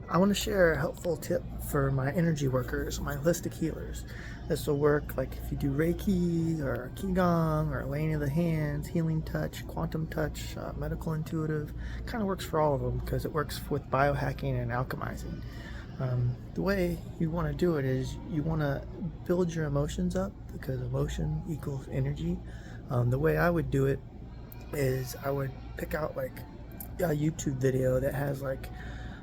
I want to share a helpful tip for my energy workers, my holistic healers. This will work like if you do Reiki or Qigong or laying of the hands, healing touch, quantum touch, medical intuitive. Kind of works for all of them because it works with biohacking and alchemizing. The way you want to do it is you want to build your emotions up because emotion equals energy. The way I would do it is I would pick out like a YouTube video that has like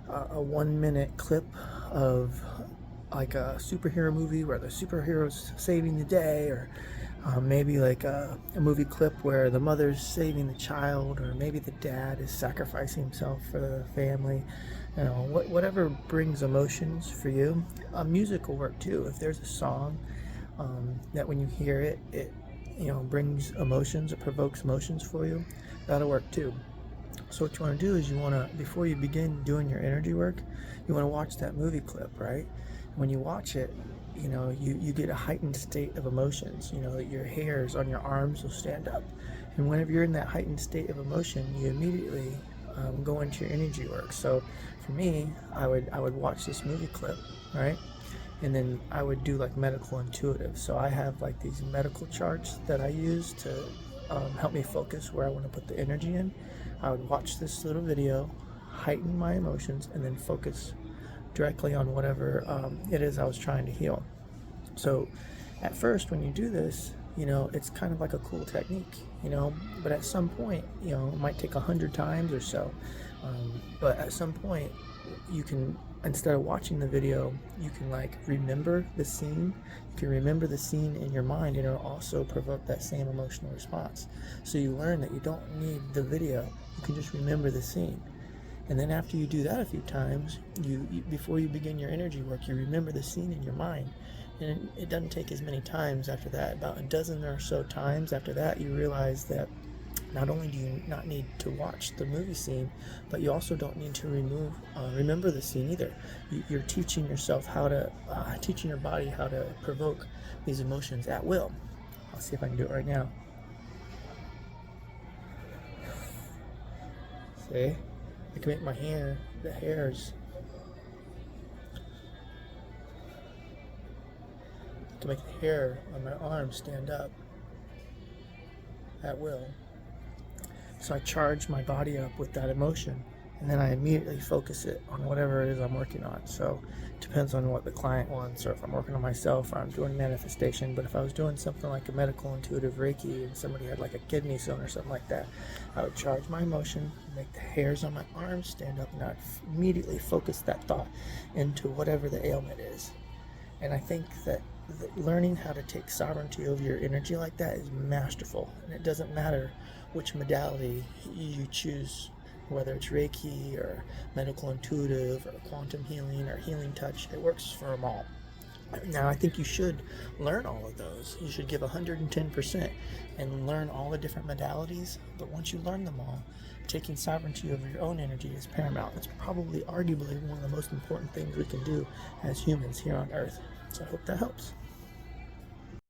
a 1 minute clip of like a superhero movie where the superhero's saving the day, or maybe like a movie clip where the mother's saving the child, or maybe the dad is sacrificing himself for the family. You know, whatever brings emotions for you. Music will work too. If there's a song that when you hear it, it brings emotions, it provokes emotions for you, that'll work too. So what you want to do is you want to, before you begin doing your energy work, you want to watch that movie clip, right? When you watch it, you get a heightened state of emotions. Your hairs on your arms will stand up. And whenever you're in that heightened state of emotion, you immediately go into your energy work. So for me, I would watch this movie clip, right? And then I would do like medical intuitive. So I have like these medical charts that I use to help me focus where I want to put the energy in. I would watch this little video, heighten my emotions, and then focus directly on whatever it is I was trying to heal. So at first when you do this, it's kind of like a cool technique, but at some point, it might take 100 times or so. But at some point you can, instead of watching the video, you can like remember the scene. You can remember the scene in your mind, and it'll also provoke that same emotional response. So you learn that you don't need the video, you can just remember the scene. And then after you do that a few times, you before you begin your energy work, you remember the scene in your mind. And it doesn't take as many times after that. About a dozen or so times after that, you realize that not only do you not need to watch the movie scene, but you also don't need to remember the scene either. You're teaching yourself how to, teaching your body how to provoke these emotions at will. I'll see if I can do it right now. See? I can make my hair, the hairs. I can make the hair on my arm stand up at will. So I charge my body up with that emotion, and then I immediately focus it on whatever it is I'm working on. So it depends on what the client wants, or if I'm working on myself, or I'm doing manifestation. But if I was doing something like a medical intuitive Reiki and somebody had like a kidney stone or something like that, I would charge my emotion, make the hairs on my arms stand up, and I'd immediately focus that thought into whatever the ailment is. And I think that learning how to take sovereignty over your energy like that is masterful. And it doesn't matter which modality you choose, whether it's Reiki or medical intuitive or quantum healing or healing touch. It works for them all. Now, I think you should learn all of those. You should give 110% and learn all the different modalities. But once you learn them all, taking sovereignty over your own energy is paramount. It's probably, arguably, one of the most important things we can do as humans here on Earth. So I hope that helps.